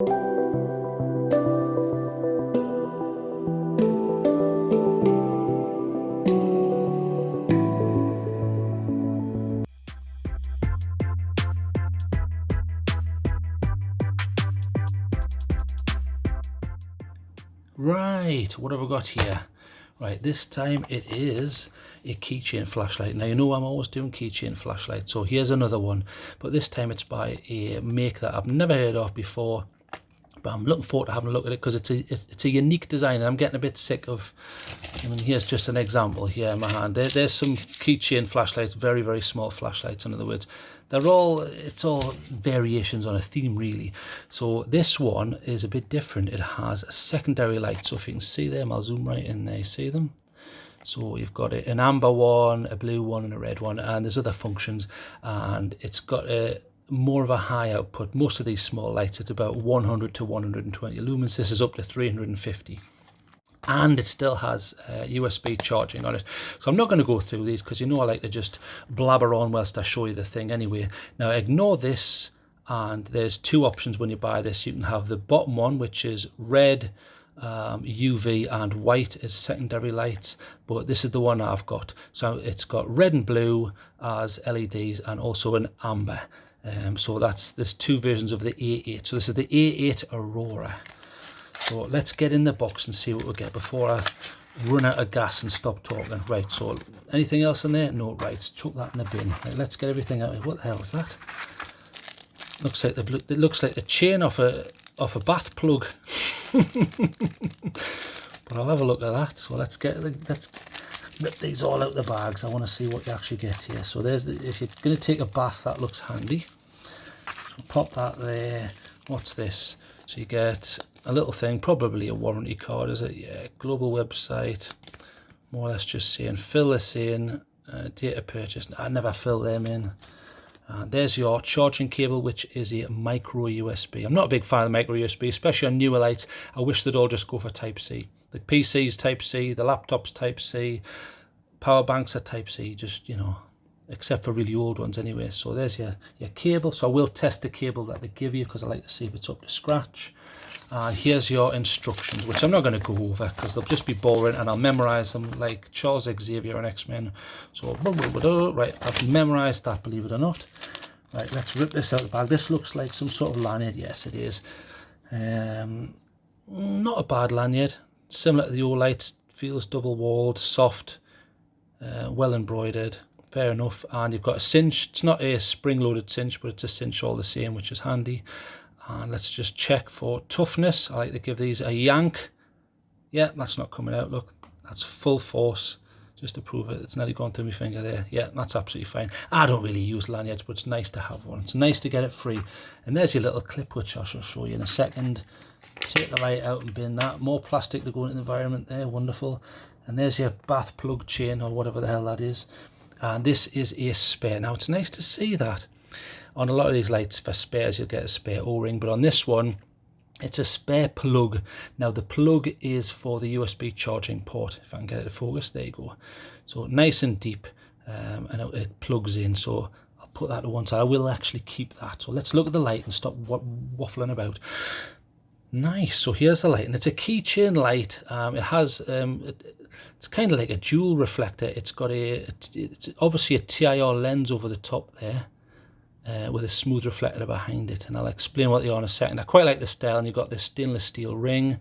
Right, what have I got here? Right, this time it is a keychain flashlight. Now you know I'm always doing keychain flashlights, so here's another one, but this time it's by a make that I've never heard of before, but I'm looking forward to having a look at it because it's a unique design, and I'm getting a bit sick of. I mean, here's just an example here in my hand. There's some keychain flashlights, very, very small flashlights, in other words. It's all variations on a theme, really. So this one is a bit different. It has a secondary light. So if you can see them, I'll zoom right in there. See them? So you've got an amber one, a blue one, and a red one, and there's other functions. And it's got more of a high output. Most of these small lights, it's about 100 to 120 lumens. This is up to 350. And it still has USB charging on it. So I'm not going to go through these because you know I like to just blabber on whilst I show you the thing anyway. Now ignore this, and there's two options when you buy this. You can have the bottom one, which is red, UV and white as secondary lights, but this is the one I've got. So it's got red and blue as LEDs and also an amber. So there's two versions of the A8. So this is the A8 Aurora. So let's get in the box and see what we get before I run out of gas and stop talking. Right, so anything else in there? No, right, chuck that in the bin. Right, let's get everything out. What the hell is that? It looks like the chain off a bath plug. But I'll have a look at that. So let's rip these all out the bags. I want to see what you actually get here. So if you're going to take a bath, that looks handy. So pop that there. What's this? So you get a little thing, probably a warranty card, is it? Yeah, global website, more or less just saying fill this in, data purchase. I never fill them in. There's your charging cable, which is a micro USB. I'm not a big fan of the micro USB, especially on newer lights. I wish they'd all just go for Type C. The PC's Type C, the laptop's Type C, power banks are Type C, just, you know, except for really old ones anyway. So there's your cable. So I will test the cable that they give you because I like to see if it's up to scratch. And here's your instructions, which I'm not going to go over because they'll just be boring, and I'll memorize them like Charles Xavier on X-Men. So right, I've memorized that, believe it or not. Right, let's rip this out of the bag. This looks like some sort of lanyard. Yes, it is. Not a bad lanyard, similar to the old lights. Feels double walled, soft, well embroidered. Fair enough. And you've got a cinch. It's not a spring-loaded cinch, but it's a cinch all the same, which is handy. And let's just check for toughness. I like to give these a yank. Yeah, that's not coming out. Look, that's full force, just to prove it. It's nearly gone through my finger there. Yeah, that's absolutely fine. I don't really use lanyards, but it's nice to have one. It's nice to get it free. And there's your little clip, which I shall show you in a second. Take the light out and bin that. More plastic to go into the environment there. Wonderful. And there's your bath plug chain, or whatever the hell that is. And this is a spare. Now, it's nice to see that. On a lot of these lights, for spares, you'll get a spare O-ring, but on this one, it's a spare plug. Now, the plug is for the USB charging port. If I can get it to focus, there you go. So nice and deep, and it plugs in. So I'll put that to one side. I will actually keep that. So let's look at the light and stop waffling about. Nice. So here's the light, and it's a keychain light. It has it's kind of like a dual reflector. It's got it's obviously a TIR lens over the top there, with a smooth reflector behind it, and I'll explain what they are in a second. I quite like the style, and you've got this stainless steel ring.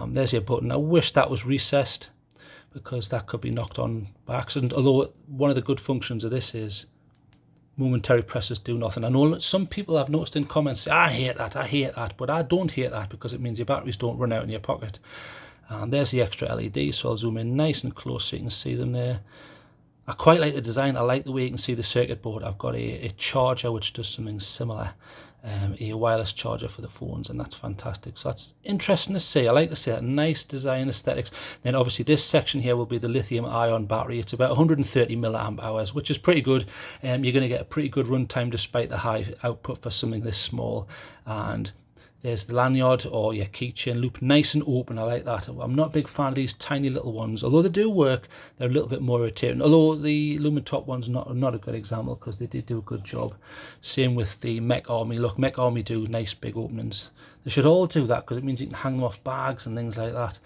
There's your button. I wish that was recessed because that could be knocked on by accident, although one of the good functions of this is momentary presses do nothing. I know some people I've noticed in comments say, I hate that, but I don't hate that because it means your batteries don't run out in your pocket. And there's the extra LED, so I'll zoom in nice and close so you can see them there. I quite like the design. I like the way you can see the circuit board. I've got a charger which does something similar, a wireless charger for the phones, and that's fantastic. So that's interesting to see. I like to see that. Nice design aesthetics. Then obviously this section here will be the lithium ion battery. It's about 130 milliamp hours, which is pretty good. You're going to get a pretty good runtime despite the high output for something this small. And there's the lanyard or your keychain loop, nice and open. I like that. I'm not a big fan of these tiny little ones, although they do work. They're a little bit more irritating. Although the Lumitop one's not a good example because they did do a good job. Same with the Mech Army. Look, Mech Army do nice big openings. They should all do that because it means you can hang them off bags and things like that.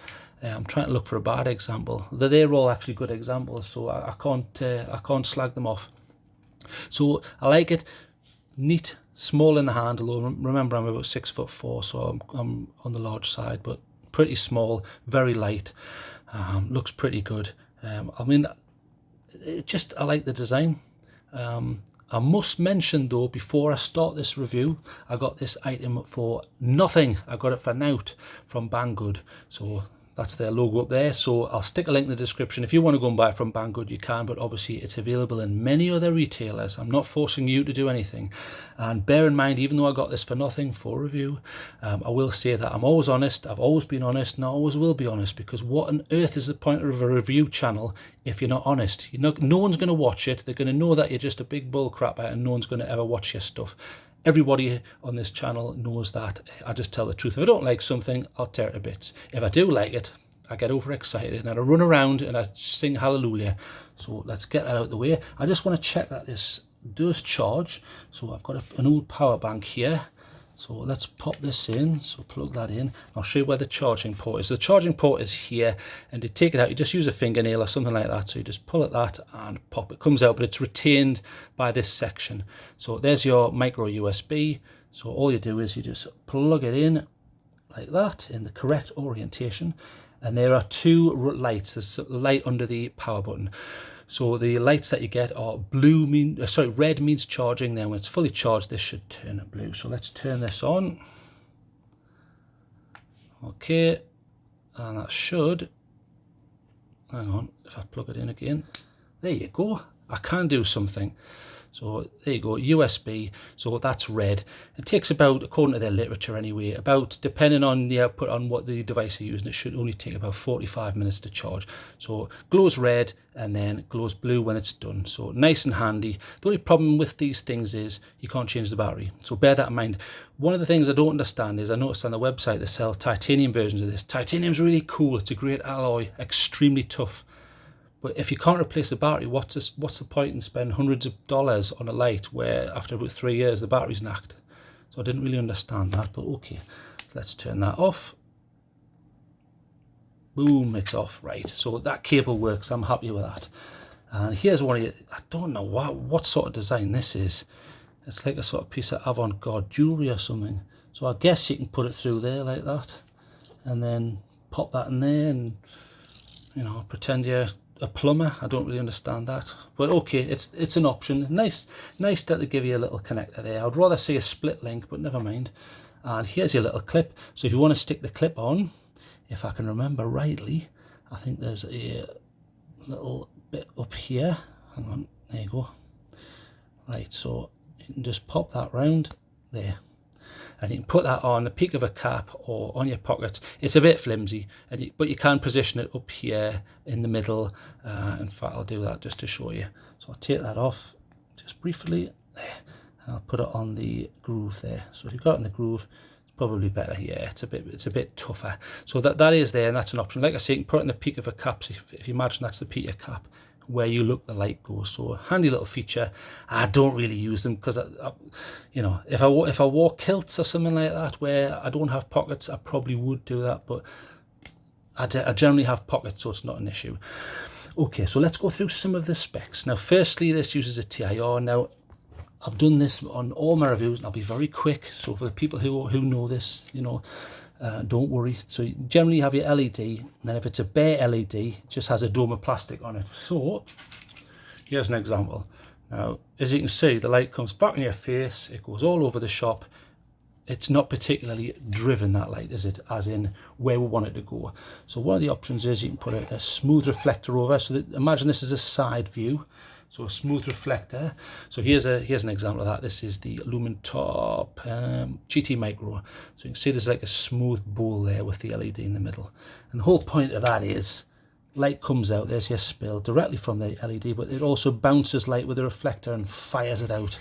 I'm trying to look for a bad example. They're all actually good examples, so I can't slag them off. So I like it neat, small in the hand. Although remember I'm about 6'4", so I'm on the large side, but pretty small, very light. Looks pretty good. I mean, I like the design. I must mention though, before I start this review, I got this item for nothing. I got it for naught from BANGGOOD. So that's their logo up there. So I'll stick a link in the description. If you want to go and buy it from BANGGOOD, you can, but obviously it's available in many other retailers. I'm not forcing you to do anything. And bear in mind, even though I got this for nothing for review, I will say that I'm always honest. I've always been honest, and I always will be honest, because what on earth is the point of a review channel if you're not honest? No one's going to watch it. They're going to know that you're just a big bull crapper, and no one's going to ever watch your stuff. Everybody on this channel knows that. I just tell the truth. If I don't like something, I'll tear it to bits. If I do like it, I get overexcited and I run around and I sing hallelujah. So let's get that out of the way. I just want to check that this does charge. So I've got an old power bank here. So let's pop this in. So plug that in. I'll show you where the charging port is. The charging port is here, and to take it out, you just use a fingernail or something like that. So you just pull at that and pop. It comes out, but it's retained by this section. So there's your micro USB. So all you do is you just plug it in like that in the correct orientation. And there are two lights. There's a light under the power button. So the lights that you get are red means charging. Now when it's fully charged, this should turn blue. So let's turn this on. Okay, and that should, hang on, if I plug it in again, there you go. I can do something. So there you go, USB, so that's red. It takes about, according to their literature anyway, about, depending on the output on what the device you're using, it should only take about 45 minutes to charge. So glows red and then glows blue when it's done. So nice and handy. The only problem with these things is you can't change the battery. So bear that in mind. One of the things I don't understand is I noticed on the website they sell titanium versions of this. Titanium's really cool, it's a great alloy, extremely tough. But if you can't replace the battery, what's the point in spending hundreds of dollars on a light where after about 3 years the battery's knacked? So I didn't really understand that, but okay. Let's turn that off. Boom, it's off. Right, so that cable works. I'm happy with that. And here's one of you. I don't know what sort of design this is. It's like a sort of piece of avant-garde jewellery or something. So I guess you can put it through there like that, and then pop that in there and, you know, pretend you're a plumber. I don't really understand that, but okay, it's an option. Nice that they give you a little connector there. I'd rather see a split link, but never mind. And here's your little clip. So if you want to stick the clip on, if I can remember rightly, I think there's a little bit up here. Hang on, there you go. Right, so you can just pop that round there. And you can put that on the peak of a cap or on your pocket. It's a bit flimsy, but you can position it up here in the middle. In fact, I'll do that just to show you. So I'll take that off just briefly there, and I'll put it on the groove there. So if you've got it in the groove, it's probably better. Yeah, it's a bit tougher. So that is there, and that's an option. Like I say, you can put it in the peak of a cap. So if you imagine that's the peak of a cap, where you look, the light goes. So handy little feature. I don't really use them because you know, if I wore kilts or something like that where I don't have pockets, I probably would do that, but I generally have pockets, so it's not an issue. Okay, so let's go through some of the specs. Now firstly, this uses a TIR. Now I've done this on all my reviews and I'll be very quick, so for the people who know this, you know, don't worry. So you generally have your LED, and then if it's a bare LED, it just has a dome of plastic on it. So here's an example. Now as you can see, the light comes back in your face, it goes all over the shop. It's not particularly driven, that light, is it, as in where we want it to go. So one of the options is you can put a smooth reflector over. So imagine this is a side view. So a smooth reflector. So here's an example of that. This is the Lumentop GT Micro. So you can see there's like a smooth bowl there with the LED in the middle. And the whole point of that is light comes out, there's your spill directly from the LED, but it also bounces light with a reflector and fires it out.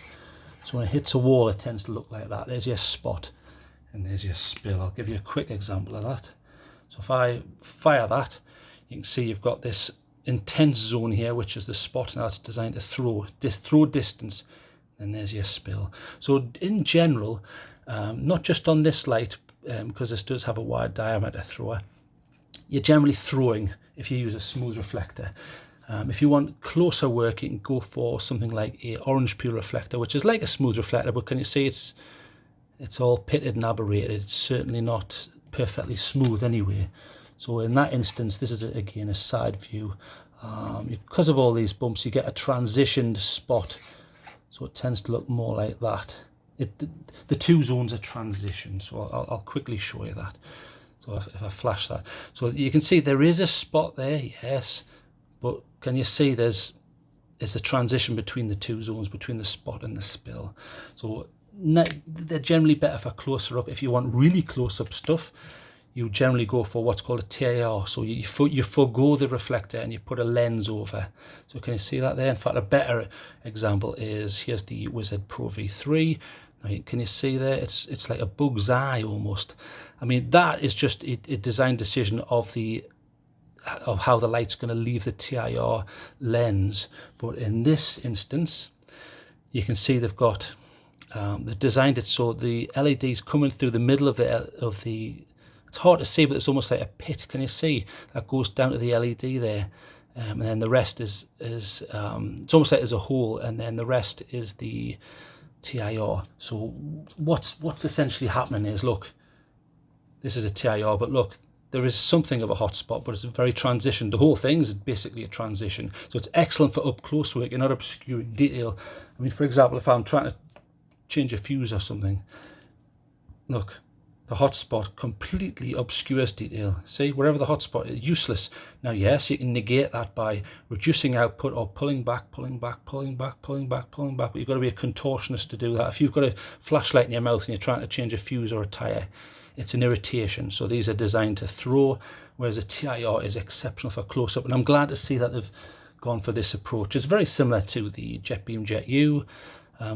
So when it hits a wall, it tends to look like that. There's your spot and there's your spill. I'll give you a quick example of that. So if I fire that, you can see you've got this intense zone here, which is the spot. Now it's designed to throw distance, and there's your spill. So in general, not just on this light, because this does have a wide diameter thrower, you're generally throwing if you use a smooth reflector. If you want closer work, you can go for something like a orange peel reflector, which is like a smooth reflector, but can you see it's all pitted and aberrated. It's certainly not perfectly smooth anyway. So in that instance, this is again a side view. Because of all these bumps, you get a transitioned spot, so it tends to look more like that. The two zones are transitioned, so I'll quickly show you that. So if I flash that, so you can see there is a spot there, yes, but can you see there's a transition between the two zones, between the spot and the spill. So they're generally better for closer up. If you want really close up stuff, you generally go for what's called a TIR. So you forgo the reflector and you put a lens over. So can you see that there? In fact, a better example is, here's the Wizard Pro V3. Now, can you see there? It's like a bug's eye almost. I mean, that is just a design decision of how the light's going to leave the TIR lens. But in this instance, you can see they've designed it so the LED's coming through the middle of the. It's hard to see, but it's almost like a pit. Can you see that goes down to the LED there, and then the rest is it's almost like there's a hole, and then the rest is the TIR. So what's essentially happening is, look, this is a TIR, but look, there is something of a hotspot, but it's very transitioned. The whole thing is basically a transition, so it's excellent for up close work. You're not obscuring detail. I mean, for example, if I'm trying to change a fuse or something, look, the hotspot completely obscures detail. See, wherever the hotspot is, useless. Now, yes, you can negate that by reducing output or pulling back, pulling back, pulling back, pulling back, pulling back. But you've got to be a contortionist to do that. If you've got a flashlight in your mouth and you're trying to change a fuse or a tire, it's an irritation. So these are designed to throw, whereas a TIR is exceptional for close-up. And I'm glad to see that they've gone for this approach. It's very similar to the JetBeam Jet U.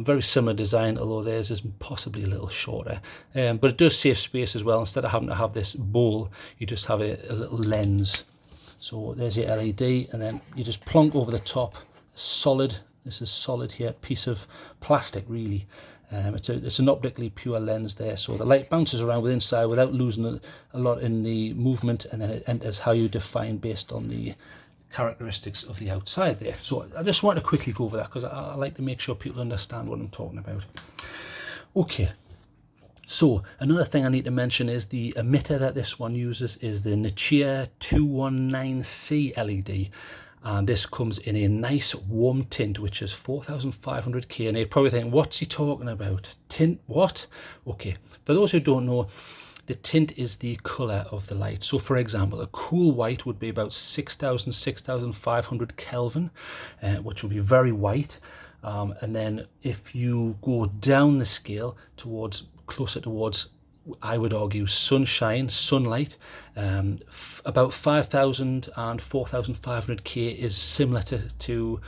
Very similar design, although theirs is possibly a little shorter, but it does save space as well. Instead of having to have this bowl, you just have a little lens. So there's your LED, and then you just plonk over the top solid, this is solid here, piece of plastic really. It's an optically pure lens there, so the light bounces around with inside without losing a lot in the movement, and then it enters how you define based on the characteristics of the outside there. So I just want to quickly go over that because I like to make sure people understand what I'm talking about. Okay, so another thing I need to mention is the emitter that this one uses is the Nichia 219C LED, and this comes in a nice warm tint which is 4500 K, and you're probably thinking, what's he talking about? Tint what? Okay, for those who don't know, the tint is the color of the light. So for example, a cool white would be about 6500 Kelvin, which would be very white. And then if you go down the scale closer towards, I would argue, sunlight, about 5000 and 4500 K is similar to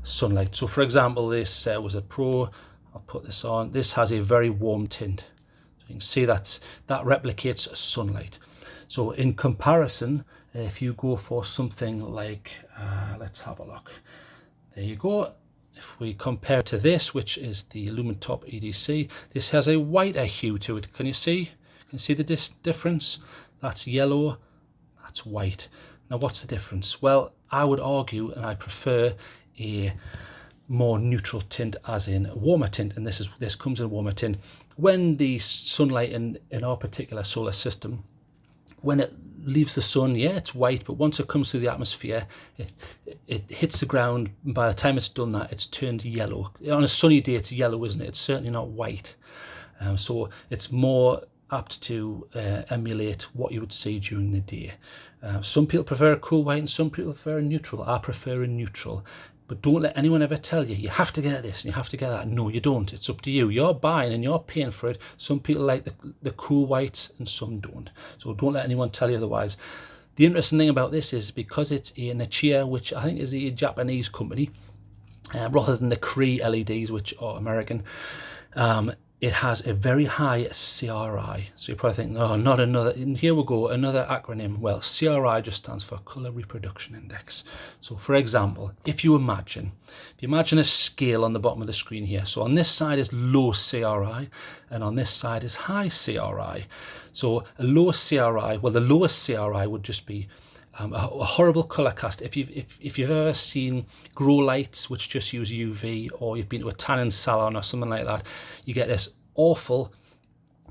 sunlight. So for example, this was a Pro, I'll put this on, this has a very warm tint. You can see that replicates sunlight. So in comparison, if you go for something like, let's have a look. There you go. If we compare to this, which is the Lumentop EDC, this has a whiter hue to it. Can you see? Can you see the difference? That's yellow, that's white. Now what's the difference? Well, I would argue, and I prefer a more neutral tint, as in a warmer tint, and this comes in a warmer tint. When the sunlight in our particular solar system, when it leaves the sun, yeah, it's white, but once it comes through the atmosphere, it hits the ground, and by the time it's done that, it's turned yellow. On a sunny day, it's yellow, isn't it? It's certainly not white. So it's more apt to emulate what you would see during the day. Some people prefer a cool white and some people prefer a neutral. I prefer a neutral. But don't let anyone ever tell you, you have to get this and you have to get that. No, you don't. It's up to you. You're buying and you're paying for it. Some people like the cool whites and some don't. So don't let anyone tell you otherwise. The interesting thing about this is because it's a Nichia, which I think is a Japanese company, rather than the Cree LEDs, which are American, it has a very high CRI. So you're probably thinking, oh, not another, and here we go, another acronym. Well, CRI just stands for Color Reproduction Index. So for example, if you imagine a scale on the bottom of the screen here. So on this side is low CRI, and on this side is high CRI. So a low CRI, well, the lowest CRI would just be a horrible color cast. If you've ever seen grow lights which just use UV, or you've been to a tanning salon or something like that, you get this awful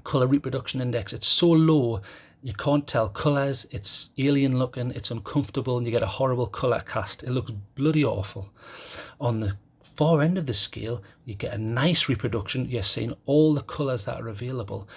color reproduction index. It's so low you can't tell colors, it's alien looking, it's uncomfortable, and you get a horrible color cast. It looks bloody awful. On the far end of the scale, you get a nice reproduction. You're seeing all the colors that are available.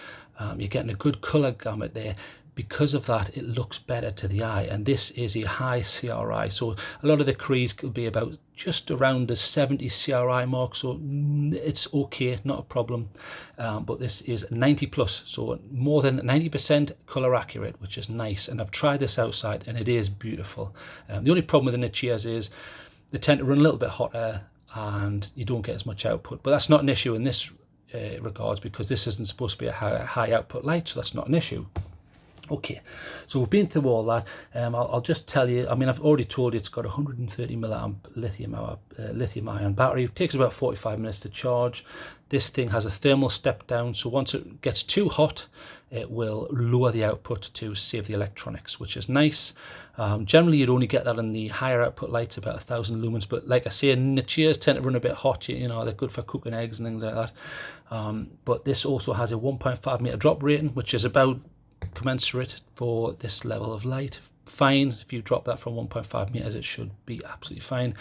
You're getting a good color gamut there. Because of that, it looks better to the eye, and this is a high CRI. So a lot of the crees could be about just around the 70 CRI mark, so it's okay, not a problem. But this is 90 plus, so more than 90% color accurate, which is nice. And I've tried this outside, and it is beautiful. The only problem with the Nichias is they tend to run a little bit hotter, and you don't get as much output. But that's not an issue in this regards, because this isn't supposed to be a high output light, so that's not an issue. Okay, so we've been through all that. I'll just tell you, I mean, I've already told you it's got 130 milliamp lithium ion battery. It takes about 45 minutes to charge. This thing has a thermal step down, so once it gets too hot, it will lower the output to save the electronics, which is nice. Generally, you'd only get that in the higher output lights, about 1,000 lumens. But like I say, Nichias tend to run a bit hot. You know, they're good for cooking eggs and things like that. But this also has a 1.5 meter drop rating, which is about commensurate for this level of light. Fine, if you drop that from 1.5 meters, it should be absolutely fine.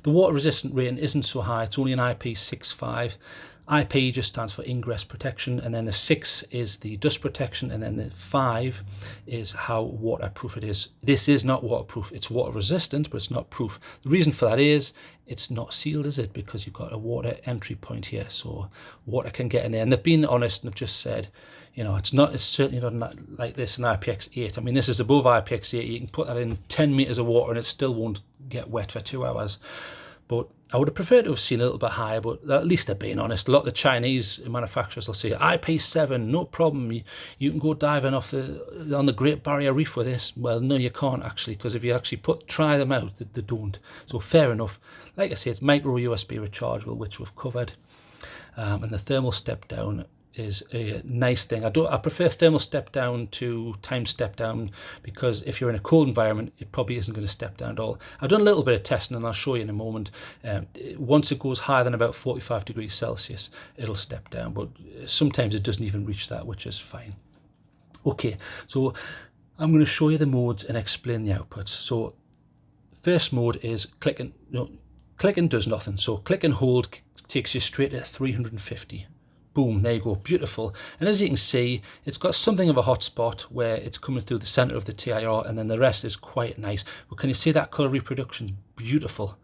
The water resistant rating isn't so high, it's only an IP65. IP just stands for ingress protection, and then the 6 is the dust protection, and then the 5 is how waterproof it is. This is not waterproof, it's water resistant, but it's not proof. The reason for that is it's not sealed, is it? Because you've got a water entry point here, so water can get in there. And they've been honest and have just said, you know, it's certainly not like this in IPX8. I mean, this is above IPX8. You can put that in 10 meters of water and it still won't get wet for 2 hours. But I would have preferred to have seen a little bit higher, but at least they're being honest. A lot of the Chinese manufacturers will say IP7, no problem. You can go diving on the Great Barrier Reef with this. Well, no, you can't actually, because if you actually try them out, they don't. So fair enough. Like I say, it's micro USB rechargeable, which we've covered, and the thermal step down is a nice thing. I prefer thermal step down to time step down, because if you're in a cold environment, it probably isn't going to step down at all. I've done a little bit of testing, and I'll show you in a moment. Once it goes higher than about 45 degrees Celsius, it'll step down, but sometimes it doesn't even reach that, which is fine. Okay, so I'm going to show you the modes and explain the outputs. So first mode is clicking. Clicking does nothing. So click and hold takes you straight at 350. Boom, there you go, beautiful. And as you can see, it's got something of a hot spot where it's coming through the center of the TIR, and then the rest is quite nice. But can you see that color reproduction? Beautiful.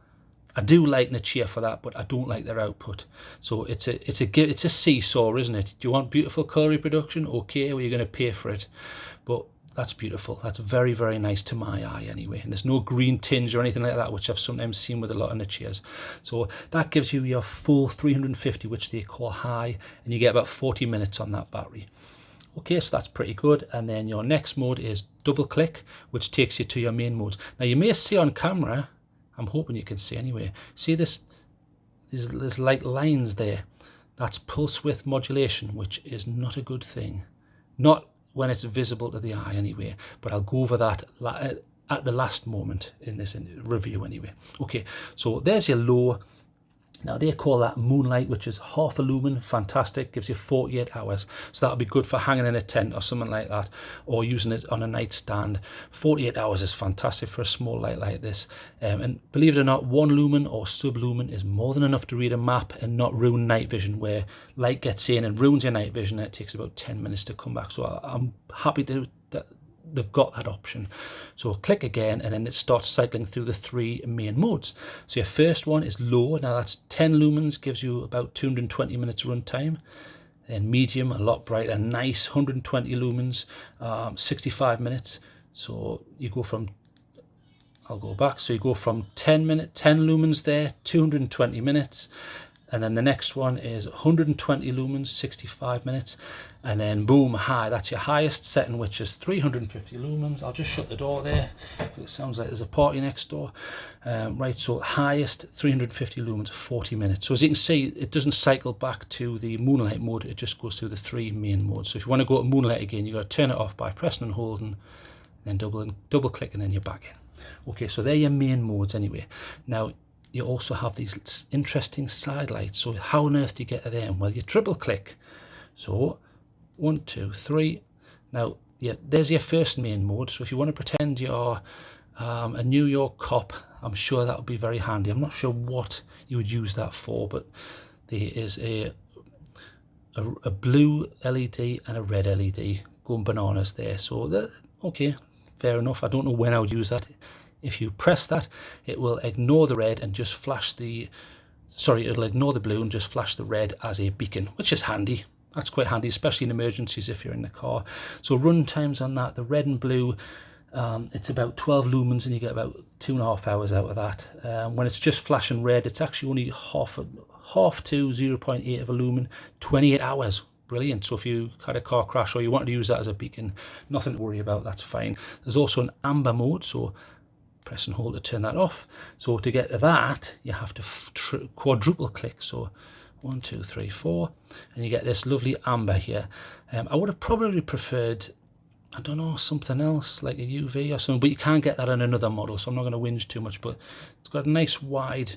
I do like Nichia for that, but I don't like their output. So it's a seesaw, isn't it? Do you want beautiful color reproduction? Okay, well, you're going to pay for it. But that's beautiful. That's very, very nice to my eye anyway. And there's no green tinge or anything like that, which I've sometimes seen with a lot of Nichias. So that gives you your full 350, which they call high, and you get about 40 minutes on that battery. Okay, so that's pretty good. And then your next mode is double click, which takes you to your main modes. Now you may see on camera, I'm hoping you can see anyway, see this, there's like lines there. That's pulse width modulation, which is not a good thing. Not when it's visible to the eye anyway, but I'll go over that at the last moment in this review anyway. Okay, so there's your low. Now they call that moonlight, which is half a lumen. Fantastic, gives you 48 hours. So that'll be good for hanging in a tent or something like that, or using it on a nightstand. 48 hours is fantastic for a small light like this. And believe it or not, 1 lumen or sub-lumen is more than enough to read a map and not ruin night vision, where light gets in and ruins your night vision, and it takes about 10 minutes to come back. So I'm happy that they've got that option. So click again, and then it starts cycling through the 3 main modes. So your first one is low. Now that's 10 lumens, gives you about 220 minutes run time. Then medium, a lot brighter, nice, 120 lumens, 65 minutes. So you go from, I'll go back, so you go from 10 lumens there, 220 minutes. And then the next one is 120 lumens, 65 minutes. And then boom, high. That's your highest setting, which is 350 lumens. I'll just shut the door there. It sounds like there's a party next door. Right, so highest 350 lumens, 40 minutes. So as you can see, it doesn't cycle back to the moonlight mode. It just goes through the 3 main modes. So if you want to go to moonlight again, you've got to turn it off by pressing and holding, then double click, and then you're back in. Okay, so they're your main modes anyway. Now, you also have these interesting side lights. So how on earth do you get to them? Well, you triple click. So 1, 2, 3. Now, yeah, there's your first main mode. So if you want to pretend you're a New York cop, I'm sure that would be very handy. I'm not sure what you would use that for, but there is a blue LED and a red LED going bananas there. So okay, fair enough. I don't know when I would use that. If you press that, it will ignore the red and just flash it'll ignore the blue and just flash the red as a beacon, which is handy. That's quite handy, especially in emergencies if you're in the car. So run times on that, the red and blue, it's about 12 lumens and you get about 2.5 hours out of that. When it's just flashing red, it's actually only half to 0.8 of a lumen, 28 hours. Brilliant. So if you had a car crash or you want to use that as a beacon, nothing to worry about, that's fine. There's also an amber mode, so press and hold to turn that off. So to get to that, you have to quadruple click. So 1, 2, 3, 4, and you get this lovely amber here. I would have probably preferred, I don't know, something else like a UV or something, but you can't get that on another model, so I'm not going to whinge too much. But it's got a nice wide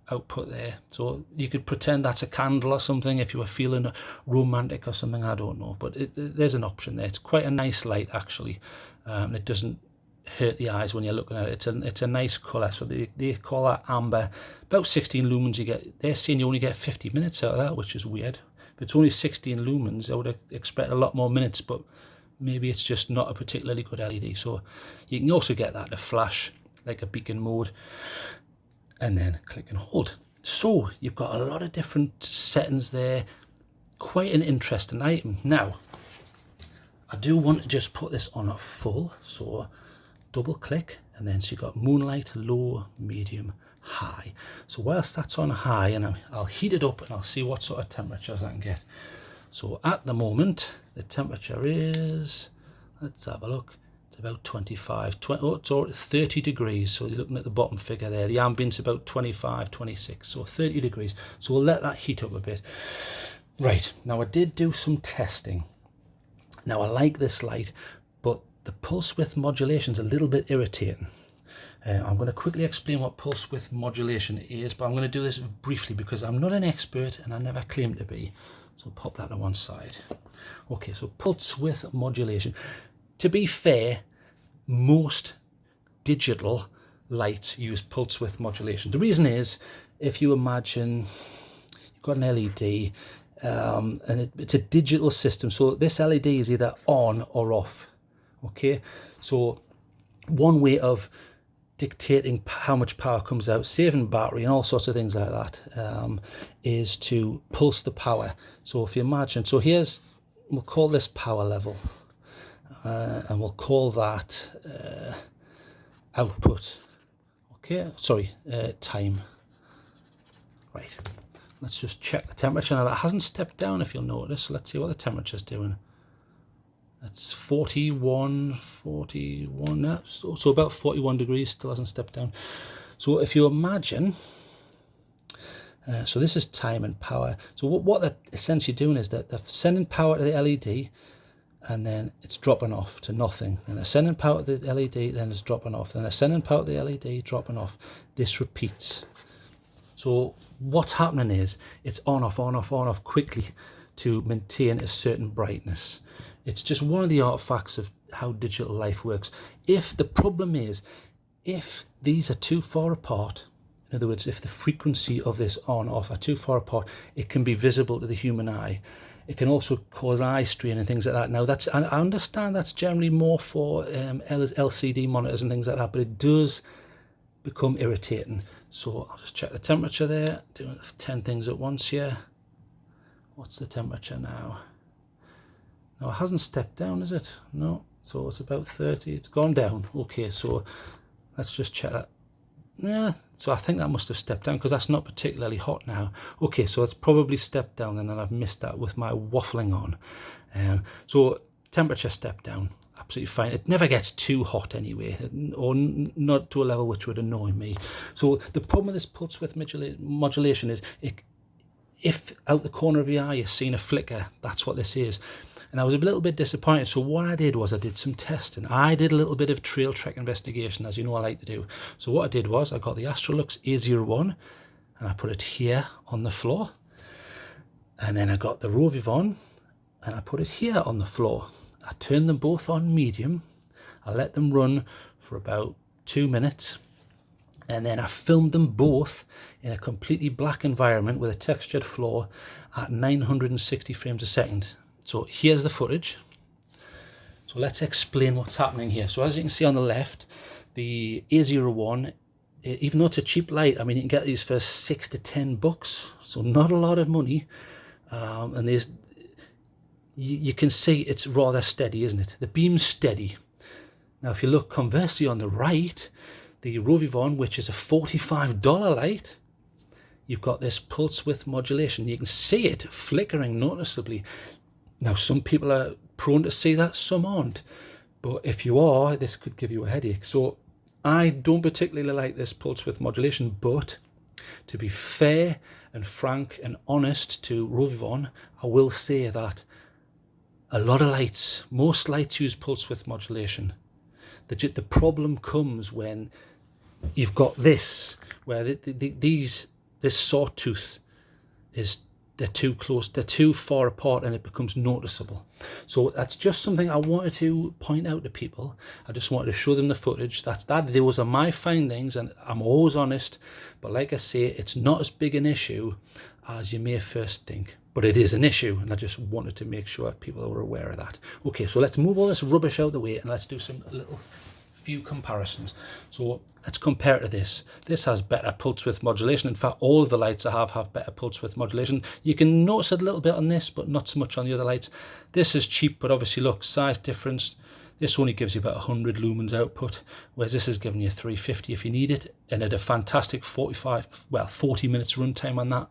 output there, so you could pretend that's a candle or something if you were feeling romantic or something. I don't know, but there's an option there. It's quite a nice light actually. It doesn't hurt the eyes when you're looking at it. It's a nice colour, so they call that amber. About 16 lumens you get. They're saying you only get 50 minutes out of that, which is weird. If it's only 16 lumens, I would expect a lot more minutes, but maybe it's just not a particularly good LED. So you can also get that to flash like a beacon mode, and then click and hold. So you've got a lot of different settings there. Quite an interesting item. Now, I do want to just put this on a full, so double click, and then so you've got moonlight, low, medium, high. So whilst that's on high, and I'll heat it up and I'll see what sort of temperatures I can get. So at the moment, the temperature is, let's have a look, it's about 30 degrees. So you're looking at the bottom figure there. The ambient's about 25, 26, so 30 degrees. So we'll let that heat up a bit. Right, now I did do some testing. Now I like this light, but the pulse width modulation is a little bit irritating. I'm going to quickly explain what pulse width modulation is, but I'm going to do this briefly because I'm not an expert and I never claim to be. So pop that to one side. Okay, so pulse width modulation. To be fair, most digital lights use pulse width modulation. The reason is, if you imagine you've got an LED, and it's a digital system, so this LED is either on or off. Okay, so one way of dictating how much power comes out, saving battery and all sorts of things like that, is to pulse the power. So if you imagine, so we'll call this power level, and we'll call that output. Okay, sorry, time. Right, let's just check the temperature. Now that hasn't stepped down, if you'll notice. So let's see what the temperature's doing. That's 41 now, so about 41 degrees, still hasn't stepped down. So if you imagine, so this is time and power. So what they're essentially doing is that they're sending power to the LED, and then it's dropping off to nothing. And they're sending power to the LED, then it's dropping off. Then they're sending power to the LED, dropping off. This repeats. So what's happening is it's on, off, on, off, on, off quickly to maintain a certain brightness. It's just one of the artifacts of how digital life works. If the problem is, if these are too far apart, in other words, if the frequency of this on, off are too far apart, it can be visible to the human eye. It can also cause eye strain and things like that. Now, I understand that's generally more for LCD monitors and things like that, but it does become irritating. So I'll just check the temperature there, doing 10 things at once here. What's the temperature now? No, it hasn't stepped down, is it? No, so it's about 30. It's gone down. Okay, so let's just check that. Yeah, so I think that must have stepped down because that's not particularly hot now. Okay, so it's probably stepped down then, and I've missed that with my waffling on. So temperature stepped down, absolutely fine. It never gets too hot anyway, or not to a level which would annoy me. So the problem with this pulse width modulation is if out the corner of your eye you're seeing a flicker, that's what this is. And I was a little bit disappointed. So what I did was I did some testing. I did a little bit of TrailTrek investigation, as you know I like to do. So what I did was I got the Astrolux A01 and I put it here on the floor. And then I got the Rovyvon and I put it here on the floor. I turned them both on medium. I let them run for about 2 minutes. And then I filmed them both in a completely black environment with a textured floor at 960 frames a second. So here's the footage. So let's explain what's happening here. So as you can see on the left, the A01, even though it's a cheap light, I mean, you can get these for $6 to $10, so not a lot of money. And there's, you can see it's rather steady, isn't it? The beam's steady. Now, if you look conversely on the right, the Rovyvon, which is a $45 light, you've got this pulse width modulation. You can see it flickering noticeably. Now, some people are prone to see that, some aren't. But if you are, this could give you a headache. So I don't particularly like this pulse width modulation, but to be fair and frank and honest to Rovyvon, I will say that a lot of lights, most lights use pulse width modulation. The problem comes when you've got this, where this sawtooth is, they're too close, they're too far apart, and it becomes noticeable. So that's just something I wanted to point out to people. I just wanted to show them the footage. Those are my findings, and I'm always honest. But like I say, it's not as big an issue as you may first think. But it is an issue, and I just wanted to make sure people were aware of that. Okay, so let's move all this rubbish out of the way, and let's do some few comparisons. So let's compare it to this. This has better pulse width modulation. In fact, all of the lights I have better pulse width modulation. You can notice it a little bit on this, but not so much on the other lights. This is cheap, but obviously look, size difference. This only gives you about 100 lumens output, whereas this is giving you 350 if you need it, and at a fantastic 40 minutes runtime on that.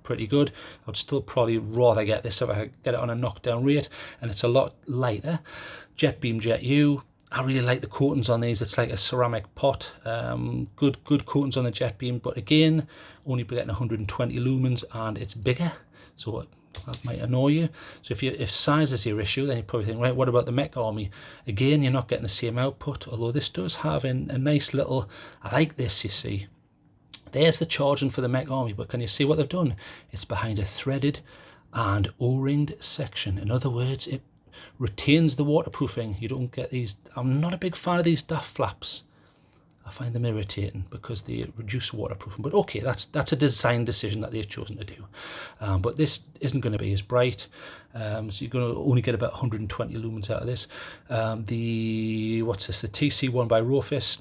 Pretty good. I'd still probably rather get this if I get it on a knockdown rate, and it's a lot lighter. Jet Beam Jet U, I really like the coatings on these. It's like a ceramic pot. Good coatings on the Jet Beam, but again, only getting 120 lumens, and it's bigger, so that might annoy you. So if size is your issue, then you probably think, right, what about the Mech Army? Again, you're not getting the same output, although this does have a nice little, I like this, you see. There's the charging for the Mech Army, but can you see what they've done? It's behind a threaded and O-ringed section. In other words, it retains the waterproofing. You don't get these. I'm not a big fan of these daft flaps. I find them irritating because they reduce waterproofing. But okay, that's a design decision that they've chosen to do. But this isn't going to be as bright. So you're going to only get about 120 lumens out of this. The TC1 by Rofus.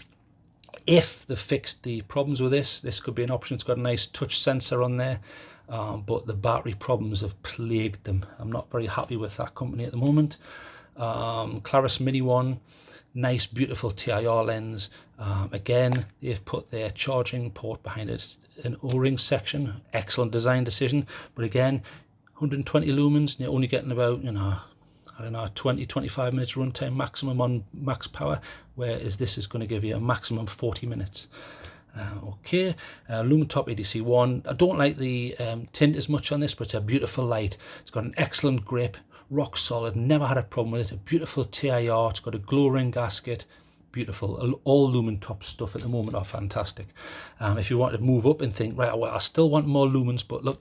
If they fixed the problems with this could be an option. It's got a nice touch sensor on there. But the battery problems have plagued them. I'm not very happy with that company at the moment. Claris Mini One, nice beautiful TIR lens. Again, they've put their charging port behind it, an O-ring section. Excellent design decision. But again, 120 lumens, and you're only getting about, 20-25 minutes runtime maximum on max power, whereas this is going to give you a maximum 40 minutes. Okay, Lumentop ADC1. I don't like the tint as much on this, but it's a beautiful light. It's got an excellent grip, rock solid, never had a problem with it. A beautiful TIR, it's got a glow ring gasket, beautiful. All Lumentop stuff at the moment are fantastic. If you want to move up and think, right, well, I still want more lumens, but look,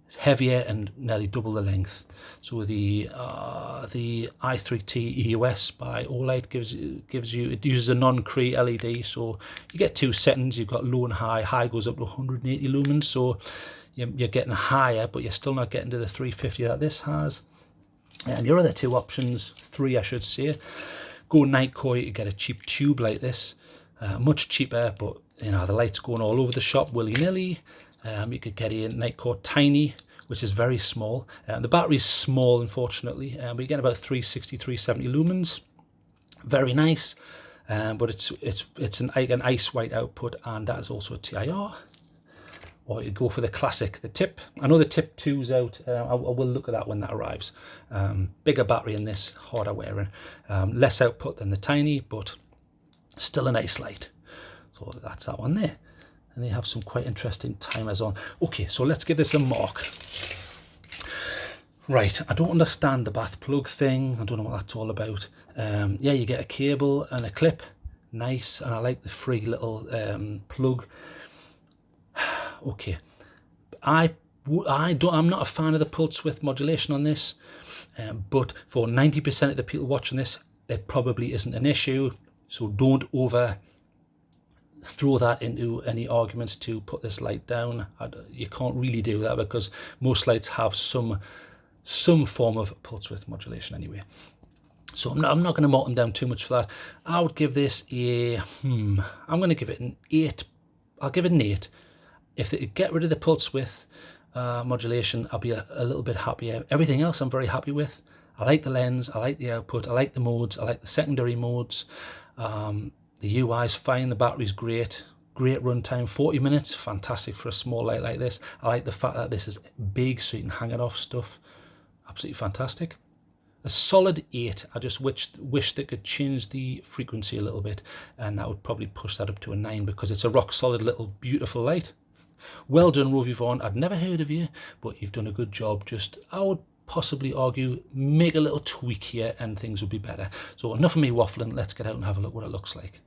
it's heavier and nearly double the length. So the i3T EOS by Olight gives you, it uses a non-Cree LED, so you get two settings. You've got low and high. High goes up to 180 lumens, so you're getting higher, but you're still not getting to the 350 that this has. And your other two options, three I should say, go Nightcore. You get a cheap tube like this, much cheaper, but the light's going all over the shop willy-nilly. You could get a Nightcore Tiny, which is very small. The battery's small, unfortunately, but you get about 360, 370 lumens. Very nice. but it's an ice white output, and that is also a TIR. Or you go for the classic, the tip. I know the tip 2's out. I will look at that when that arrives. Bigger battery in this, harder wearing. Less output than the tiny, but still a nice light. So that's that one there. And they have some quite interesting timers on. Okay, so let's give this a mark. Right, I don't understand the bath plug thing. I don't know what that's all about. Yeah, you get a cable and a clip. Nice, and I like the free little plug. Okay, I'm not a fan of the pulse width modulation on this, but for 90% of the people watching this, it probably isn't an issue. So don't throw that into any arguments to put this light down. You can't really do that because most lights have some form of pulse width modulation anyway. So I'm not going to mark them down too much for that. I would give this a I'm going to give it an 8. I'll give it an 8. If they get rid of the pulse width modulation, I'll be a little bit happier. Everything else I'm very happy with. I like the lens, I like the output, I like the modes, I like the secondary modes. The UI's fine, the battery's great runtime, 40 minutes, fantastic for a small light like this. I like the fact that this is big so you can hang it off stuff. Absolutely fantastic. A solid 8. I just wish they could change the frequency a little bit, and that would probably push that up to a 9 because it's a rock solid little beautiful light. Well done, Rovyvon. I'd never heard of you, but you've done a good job. Just, I would possibly argue, make a little tweak here and things would be better. So enough of me waffling. Let's get out and have a look what it looks like.